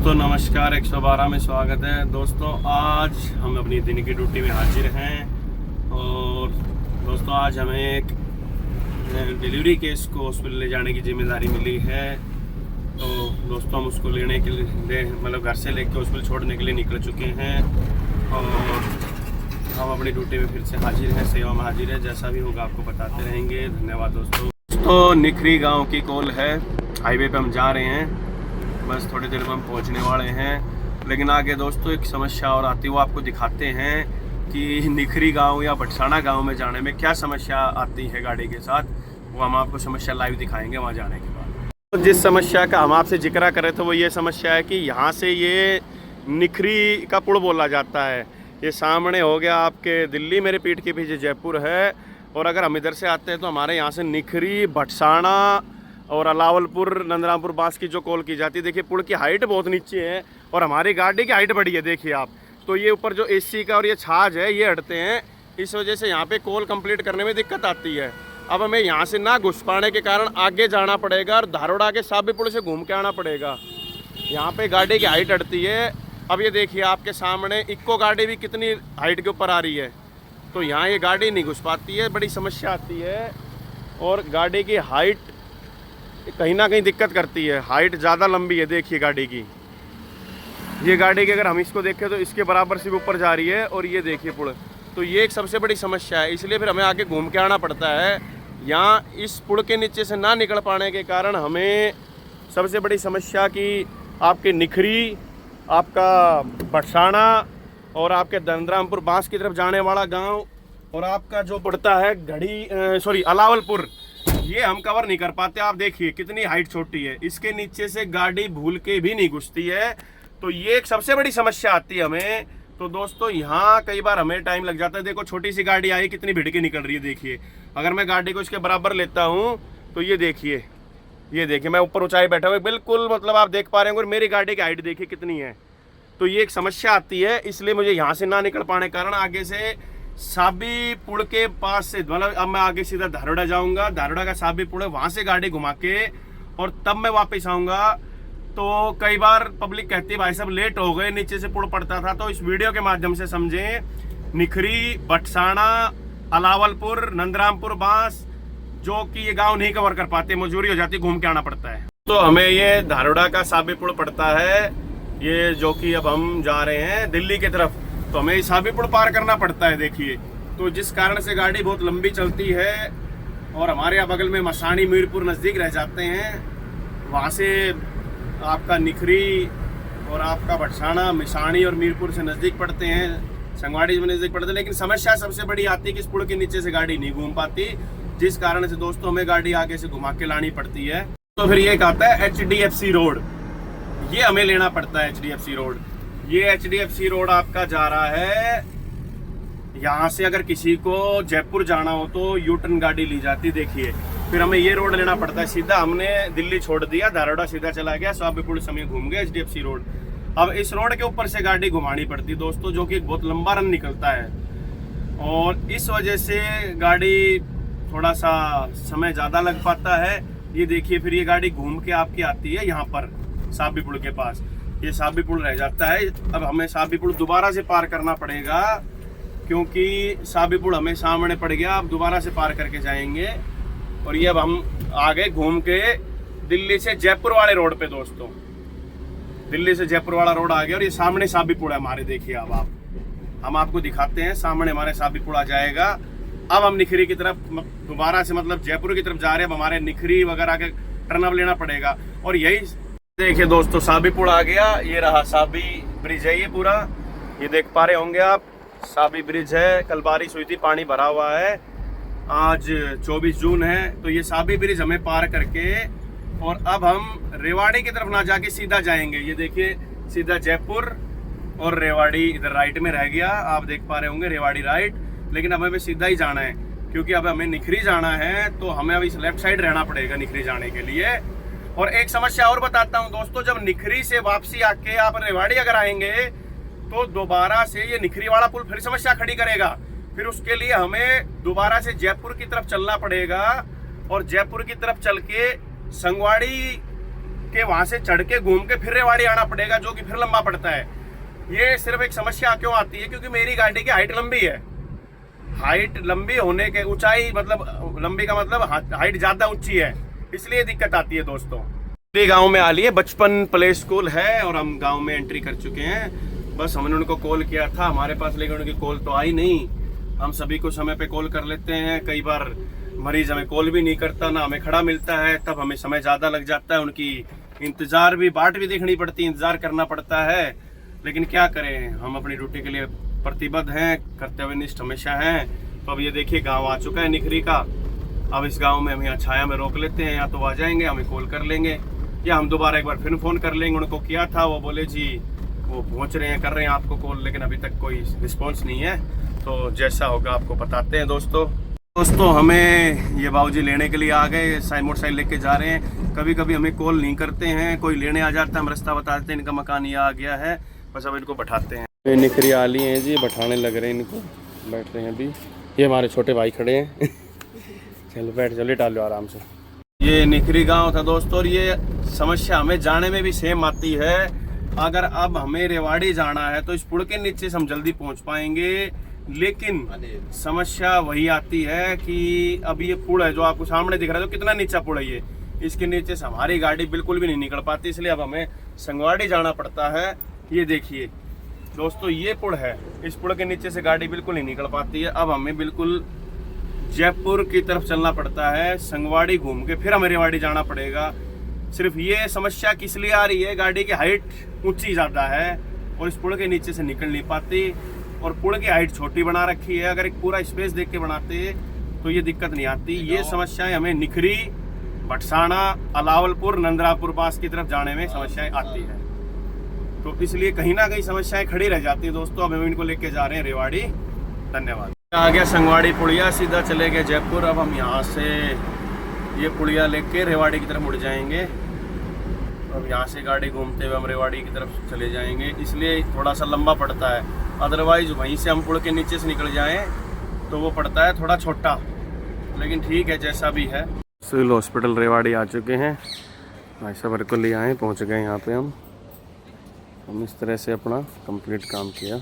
दोस्तों नमस्कार, 112 में स्वागत है। दोस्तों आज हम अपनी दिन की ड्यूटी में हाजिर हैं और दोस्तों आज हमें एक डिलीवरी केस को हॉस्पिटल ले जाने की जिम्मेदारी मिली है। तो दोस्तों हम उसको लेने के लिए मतलब घर से लेकर हॉस्पिटल छोड़ने के लिए निकल चुके हैं और हम अपनी ड्यूटी में फिर से हाजिर हैं, सेवा में हाजिर है। जैसा भी होगा आपको बताते रहेंगे। धन्यवाद दोस्तों। निखरी गाँव की कॉल है, हाईवे पर हम जा रहे हैं, बस थोड़ी देर में हम पहुंचने वाले हैं। लेकिन आगे दोस्तों एक समस्या और आती है, वो आपको दिखाते हैं कि निखरी गांव या भटसाना गांव में जाने में क्या समस्या आती है गाड़ी के साथ। वो हम आपको समस्या लाइव दिखाएंगे वहां जाने के बाद। तो जिस समस्या का हम आपसे जिक्र कर रहे थे वो ये समस्या है कि यहाँ से ये निखरी का पुल बोला जाता है। ये सामने हो गया आपके दिल्ली, मेरे पीठ के पीछे जयपुर है। और अगर हम इधर से आते हैं तो हमारे यहाँ से निखरी, भटसाना और अलावलपुर, नंदरामपुर, बांस की जो कॉल की जाती है। देखिए पुल की हाइट बहुत नीचे है और हमारी गाड़ी की हाइट बड़ी है, देखिए आप। तो ये ऊपर जो एसी का और ये छाज है ये हटते हैं, इस वजह से यहाँ पे कॉल कंप्लीट करने में दिक्कत आती है। अब हमें यहाँ से ना घुस पाने के कारण आगे जाना पड़ेगा और धारोड़ा के साबी पुल से घूम के आना पड़ेगा। यहाँ पे गाड़ी की हाइट हटती है। अब ये देखिए आपके सामने इक्को गाड़ी भी कितनी हाइट के ऊपर आ रही है, तो यहाँ ये गाड़ी नहीं घुस पाती है, बड़ी समस्या आती है। और गाड़ी की हाइट कहीं ना कहीं दिक्कत करती है, हाइट ज़्यादा लंबी है। देखिए गाड़ी की, ये गाड़ी की अगर हम इसको देखें तो इसके बराबर से भी ऊपर जा रही है। और ये देखिए पुल, तो ये एक सबसे बड़ी समस्या है। इसलिए फिर हमें आगे घूम के आना पड़ता है। यहाँ इस पुल के नीचे से ना निकल पाने के कारण हमें सबसे बड़ी समस्या की आपके निखरी, आपका भटसाना और आपके नंदरामपुर, बांस की तरफ जाने वाला गाँव और आपका जो पड़ता है अलावलपुर, ये हम कवर नहीं कर पाते। आप देखिए कितनी हाइट छोटी है, इसके नीचे से गाड़ी भूल के भी नहीं घुसती है। तो ये एक सबसे बड़ी समस्या आती है हमें। तो दोस्तों यहाँ कई बार हमें टाइम लग जाता है। देखो छोटी सी गाड़ी आई, कितनी भिड़ के निकल रही है। देखिए अगर मैं गाड़ी को इसके बराबर लेता हूँ तो ये देखिए मैं ऊपर ऊंचाई बैठा हुआ, बिल्कुल मतलब आप देख पा रहे होंगे। मेरी गाड़ी की हाइट देखिए कितनी है। तो ये एक समस्या आती है, इसलिए मुझे यहाँ से ना निकल पाने के कारण आगे से साबी पुल के पास से, मतलब अब मैं आगे सीधा धारोड़ा जाऊंगा, धारोड़ा का साबी पुल है, वहां से गाड़ी घुमा के और तब मैं वापस आऊंगा। तो कई बार पब्लिक कहती है भाई साहब लेट हो गए, नीचे से पुल पड़ता था। तो इस वीडियो के माध्यम से समझें, निखरी, भटसाना, अलावलपुर, नंदरामपुर, बांस, जो कि ये गांव नहीं कवर कर पाते, मजबूरी हो जाती, घूम के आना पड़ता है। तो हमें ये धारोड़ा का साबी पुल पड़ता है, ये जो कि अब हम जा रहे हैं दिल्ली की तरफ, तो हमें साबी पुल पार करना पड़ता है। देखिए तो जिस कारण से गाड़ी बहुत लंबी चलती है और हमारे यहाँ बगल में मसानी, मीरपुर नज़दीक रह जाते हैं। वहाँ से आपका निखरी और आपका भटसाना, मिसानी और मीरपुर से नज़दीक पड़ते हैं, संगवाड़ी में नज़दीक पड़ते हैं। लेकिन समस्या सबसे बड़ी आती है कि इस पुल के नीचे से गाड़ी नहीं घूम पाती, जिस कारण से दोस्तों हमें गाड़ी आगे से घुमा के लानी पड़ती है। तो फिर ये आता है HDFC रोड, ये हमें लेना पड़ता है HDFC रोड। ये HDFC रोड आपका जा रहा है, यहाँ से अगर किसी को जयपुर जाना हो तो यूटर्न गाड़ी ली जाती। देखिए फिर हमें ये रोड लेना पड़ता है सीधा। हमने दिल्ली छोड़ दिया, धारोड़ा सीधा चला गया, साबीपुर समय घूम गया HDFC रोड। अब इस रोड के ऊपर से गाड़ी घुमानी पड़ती दोस्तों, जो कि एक बहुत लंबा रन निकलता है और इस वजह से गाड़ी थोड़ा सा समय ज़्यादा लग पाता है। ये देखिए फिर ये गाड़ी घूम के आपकी आती है यहाँ पर साबी पुल के पास, ये साबी पुल रह जाता है। अब हमें साबी पुल दोबारा से पार करना पड़ेगा, क्योंकि साबी पुल हमें सामने पड़ गया। अब दोबारा से पार करके जाएंगे और ये अब हम आगे घूम के दिल्ली से जयपुर वाले रोड पे, दोस्तों दिल्ली से जयपुर वाला रोड आ गया और ये सामने साबी पुल है हमारे। देखिए अब हम आपको दिखाते हैं, सामने हमारे साबी पुल आ जाएगा। अब हम निखरी की तरफ दोबारा से मतलब जयपुर की तरफ जा रहे हैं। अब हमारे निखरी वगैरह के टर्न अब लेना पड़ेगा। और यही देखिए दोस्तों साबी पुल आ गया, ये रहा साबी ब्रिज है, ये पूरा ये देख पा रहे होंगे आप, साबी ब्रिज है। कल बारिश हुई थी, पानी भरा हुआ है। आज 24 जून है, तो ये साबी ब्रिज हमें पार करके और अब हम रेवाड़ी की तरफ ना जाके सीधा जाएंगे। ये देखिए सीधा जयपुर और रेवाड़ी इधर राइट में रह गया, आप देख पा रहे होंगे रेवाड़ी राइट। लेकिन अब हमें सीधा ही जाना है, क्योंकि अब हमें निखरी जाना है, तो हमें अब इस लेफ्ट साइड रहना पड़ेगा निखरी जाने के लिए। और एक समस्या और बताता हूं दोस्तों, जब निखरी से वापसी आके आप रेवाड़ी अगर आएंगे तो दोबारा से ये निखरी वाला पुल फिर समस्या खड़ी करेगा। फिर उसके लिए हमें दोबारा से जयपुर की तरफ चलना पड़ेगा और जयपुर की तरफ चल के संगवाड़ी कि वहां से चढ़ के घूम के फिर रेवाड़ी आना पड़ेगा, जो कि फिर लंबा पड़ता है। ये सिर्फ एक समस्या क्यों आती है, क्योंकि मेरी गाड़ी की हाइट लंबी है। हाइट लंबी होने के ऊंचाई मतलब लंबी का मतलब हाइट ज्यादा ऊंची है, इसलिए दिक्कत आती है दोस्तों। गांव में आ लिए, बचपन प्ले स्कूल है और हम गांव में एंट्री कर चुके हैं। बस हमने उनको कॉल किया था हमारे पास, लेकिन उनकी कॉल तो आई नहीं। हम सभी को समय पे कॉल कर लेते हैं, कई बार मरीज हमें कॉल भी नहीं करता, ना हमें खड़ा मिलता है, तब हमें समय ज़्यादा लग जाता है। उनकी इंतज़ार भी, बाट भी देखनी पड़ती है, इंतज़ार करना पड़ता है। लेकिन क्या करें, हम अपनी ड्यूटी के लिए प्रतिबद्ध हैं, कर्तव्यनिष्ठ हमेशा हैं। तो अब ये देखिए गाँव आ चुका है निखरी का। अब इस गाँव में हम यहाँ छाया में रोक लेते हैं, या तो आ जाएंगे हमें कॉल कर लेंगे, या हम दोबारा एक बार फिर फ़ोन कर लेंगे। उनको किया था, वो बोले जी वो पहुंच रहे हैं, कर रहे हैं आपको कॉल, लेकिन अभी तक कोई रिस्पांस नहीं है। तो जैसा होगा आपको बताते हैं दोस्तों हमें ये बाबूजी लेने के लिए आ गए, मोटरसाइकिल लेके जा रहे हैं। कभी कभी हमें कॉल नहीं करते हैं, कोई लेने आ जाता है, हम रास्ता बता देते हैं इनका मकान ये आ गया है, बस अब इनको बैठाते हैं। निखरी आ ली हैं जी, बैठाने लग रहे हैं इनको, बैठ रहे हैं अभी। ये हमारे छोटे भाई खड़े हैं चलो बैठ, चलो लेटा लो आराम से। ये निखरी गाँव था दोस्तों, और ये समस्या हमें जाने में भी सेम आती है। अगर अब हमें रेवाड़ी जाना है तो इस पुल के नीचे से हम जल्दी पहुंच पाएंगे, लेकिन समस्या वही आती है कि अब ये पुल है जो आपको सामने दिख रहा है, तो कितना नीचा पुल है ये, इसके नीचे से हमारी गाड़ी बिल्कुल भी नहीं निकल पाती, इसलिए अब हमें संगवाड़ी जाना पड़ता है। ये देखिए दोस्तों, ये पुल है, इस पुल के नीचे से गाड़ी बिल्कुल नहीं निकल पाती है। अब हमें बिल्कुल जयपुर की तरफ चलना पड़ता है, संगवाड़ी घूम के फिर हमें रेवाड़ी जाना पड़ेगा। सिर्फ ये समस्या किस लिए आ रही है, गाड़ी की हाइट ऊंची ज़्यादा है और इस पुल के नीचे से निकल नहीं पाती, और पुल की हाइट छोटी बना रखी है। अगर एक पूरा स्पेस देख के बनाते तो ये दिक्कत नहीं आती। ये समस्याएं हमें निखरी, भटसाना, अलावलपुर, नंदरापुर पास की तरफ जाने में समस्याएं आती है, तो इसलिए कहीं ना कहीं समस्याएं खड़ी रह जाती है दोस्तों। अब हम इनको लेके जा रहे हैं रेवाड़ी। धन्यवाद। आ गया संगवाड़ी पुलिया, सीधा चले गए जयपुर। अब हम यहाँ से ये पुलिया लेके रेवाड़ी की तरफ मुड़ जाएंगे। अब यहाँ से गाड़ी घूमते हुए हम रेवाड़ी की तरफ चले जाएंगे, इसलिए थोड़ा सा लंबा पड़ता है। अदरवाइज वहीं से हम पुल के नीचे से निकल जाएं तो वो पड़ता है थोड़ा छोटा, लेकिन ठीक है जैसा भी है। सिविल हॉस्पिटल रेवाड़ी आ चुके हैं, भाई साहब को ले आए, पहुँच गए यहाँ पे हम इस तरह से अपना कंप्लीट काम किया।